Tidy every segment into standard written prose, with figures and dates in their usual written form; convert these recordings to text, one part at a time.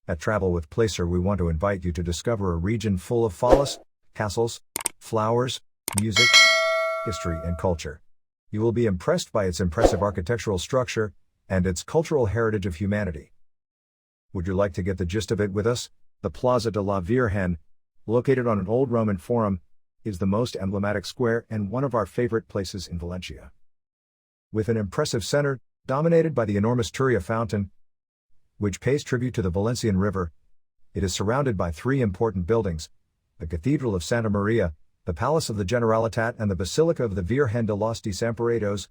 At Travel with Placer, we want to invite you to discover a region full of fallas, castles, flowers, music, history, and culture. You will be impressed by its impressive architectural structure and its cultural heritage of humanity. Would you like to get the gist of it with us? The Plaza de la Virgen, located on an old Roman forum, is the most emblematic square and one of our favorite places in Valencia. With an impressive center, dominated by the enormous Turia fountain, which pays tribute to the Valencian River, it is surrounded by three important buildings: the Cathedral of Santa Maria, the Palace of the Generalitat, and the Basilica of the Virgen de los Desamparados.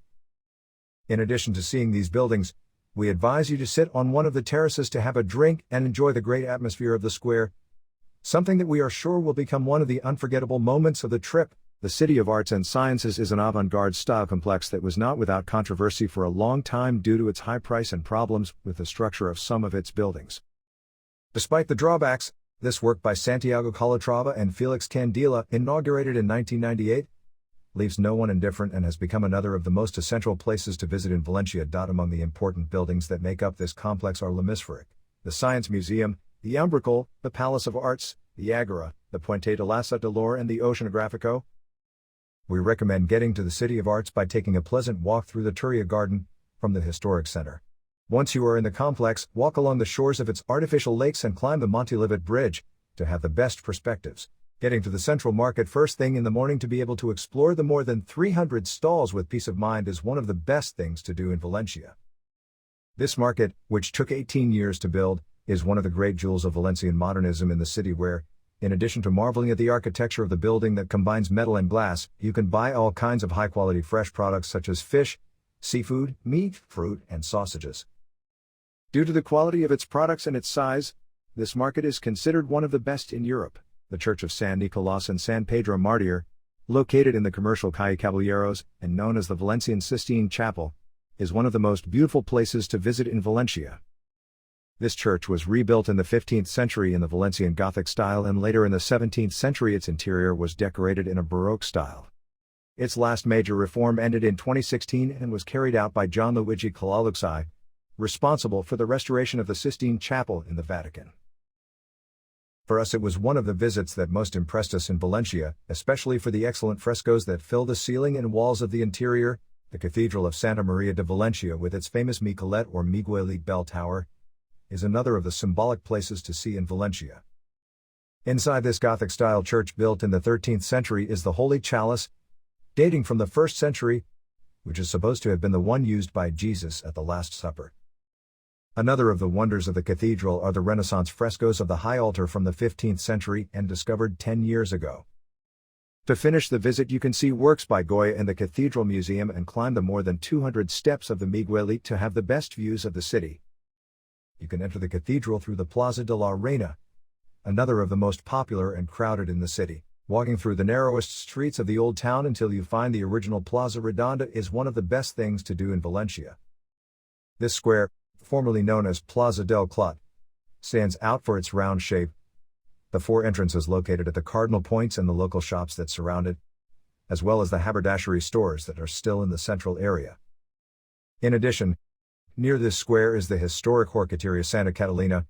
In addition to seeing these buildings, we advise you to sit on one of the terraces to have a drink and enjoy the great atmosphere of the square, something that we are sure will become one of the unforgettable moments of the trip. The City of Arts and Sciences is an avant-garde style complex that was not without controversy for a long time due to its high price and problems with the structure of some of its buildings. Despite the drawbacks, this work by Santiago Calatrava and Felix Candela, inaugurated in 1998, leaves no one indifferent and has become another of the most essential places to visit in Valencia. Among the important buildings that make up this complex are L'Hemispheric, the Science Museum, the Umbrical, the Palace of Arts, the Agora, the Puente de la Sat de l'Or, and the Oceanográfico. We recommend getting to the City of Arts by taking a pleasant walk through the Turia Garden from the historic center. Once you are in the complex, walk along the shores of its artificial lakes and climb the Montilivet Bridge to have the best perspectives. Getting to the Central Market first thing in the morning to be able to explore the more than 300 stalls with peace of mind is one of the best things to do in Valencia. This market, which took 18 years to build, is one of the great jewels of Valencian modernism in the city where, in addition to marveling at the architecture of the building that combines metal and glass, you can buy all kinds of high-quality fresh products such as fish, seafood, meat, fruit, and sausages. Due to the quality of its products and its size, this market is considered one of the best in Europe. The Church of San Nicolás and San Pedro Martir, located in the commercial Calle Caballeros and known as the Valencian Sistine Chapel, is one of the most beautiful places to visit in Valencia. This church was rebuilt in the 15th century in the Valencian Gothic style, and later in the 17th century its interior was decorated in a Baroque style. Its last major reform ended in 2016 and was carried out by John Luigi Calalluxi, responsible for the restoration of the Sistine Chapel in the Vatican. For us, it was one of the visits that most impressed us in Valencia, especially for the excellent frescoes that fill the ceiling and walls of the interior. The Cathedral of Santa Maria de Valencia, with its famous Miquelet or Miguelite bell tower, is another of the symbolic places to see in Valencia. Inside this Gothic-style church built in the 13th century is the Holy Chalice, dating from the 1st century, which is supposed to have been the one used by Jesus at the Last Supper. Another of the wonders of the cathedral are the Renaissance frescoes of the high altar from the 15th century and discovered 10 years ago. To finish the visit, you can see works by Goya in the Cathedral Museum and climb the more than 200 steps of the Miguelite to have the best views of the city. You can enter the cathedral through the Plaza de la Reina, another of the most popular and crowded in the city. Walking through the narrowest streets of the old town until you find the original Plaza Redonda is one of the best things to do in Valencia. This square, formerly known as Plaza del Clot, stands out for its round shape, the four entrances located at the cardinal points and the local shops that surround it, as well as the haberdashery stores that are still in the central area. In addition, near this square is the historic Horchateria Santa Catalina,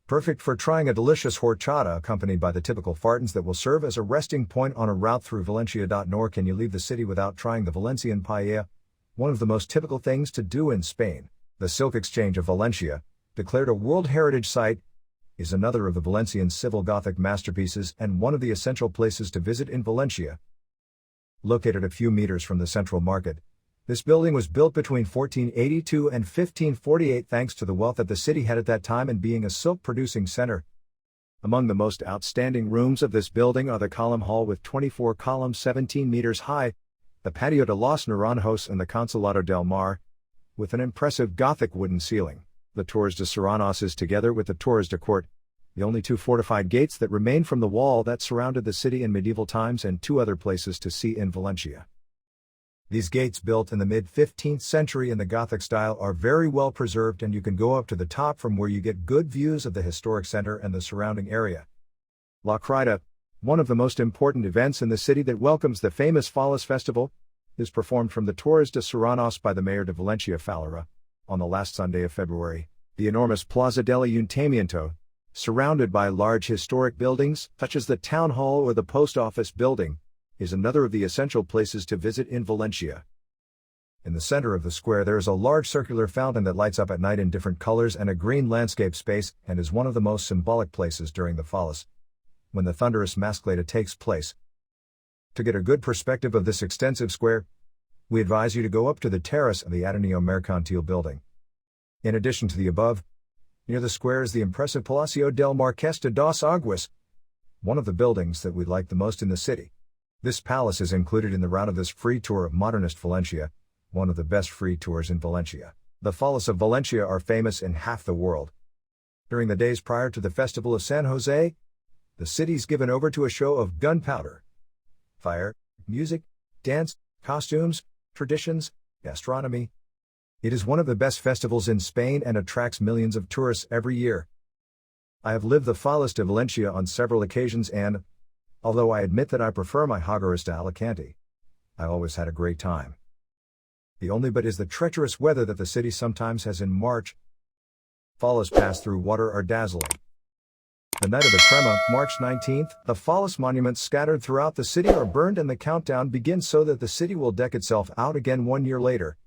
perfect for trying a delicious horchata accompanied by the typical fartons that will serve as a resting point on a route through Valencia. Nor can you leave the city without trying the Valencian paella, one of the most typical things to do in Spain. The Silk Exchange of Valencia, declared a World Heritage Site, is another of the Valencian civil Gothic masterpieces and one of the essential places to visit in Valencia. Located a few meters from the Central Market, this building was built between 1482 and 1548 thanks to the wealth that the city had at that time and being a silk-producing center. Among the most outstanding rooms of this building are the Column Hall with 24 columns 17 meters high, the Patio de los Naranjos and the Consulado del Mar, with an impressive Gothic wooden ceiling. The Torres de Serranos is, together with the Torres de Court, the only two fortified gates that remain from the wall that surrounded the city in medieval times, and two other places to see in Valencia. These gates, built in the mid-15th century in the Gothic style, are very well preserved, and you can go up to the top from where you get good views of the historic center and the surrounding area. La Crida, one of the most important events in the city that welcomes the famous Fallas Festival, is performed from the Torres de Serranos by the Mayor de Valencia Falera, on the last Sunday of February. The enormous Plaza del Ayuntamiento, Surrounded by large historic buildings, such as the town hall or the post office building, is another of the essential places to visit in Valencia. In the center of the square there is a large circular fountain that lights up at night in different colors and a green landscape space, and is one of the most symbolic places during the Fallas, when the thunderous mascleta takes place. To get a good perspective of this extensive square, we advise you to go up to the terrace of the Ateneo Mercantil building. In addition to the above, near the square is the impressive Palacio del Marqués de dos Aguas, one of the buildings that we like the most in the city. This palace is included in the route of this free tour of modernist Valencia, one of the best free tours in Valencia. The Fallas of Valencia are famous in half the world. During the days prior to the Festival of San Jose, the city's given over to a show of gunpowder, fire, music, dance, costumes, traditions, gastronomy. It is one of the best festivals in Spain and attracts millions of tourists every year. I have lived the Fallas de Valencia on several occasions and, although I admit that I prefer my Hogares to Alicante, I always had a great time. The only but is the treacherous weather that the city sometimes has in March. Fallas passed through water are dazzling. The night of the Crema, March 19th, the Fallas monuments scattered throughout the city are burned and the countdown begins so that the city will deck itself out again 1 year later.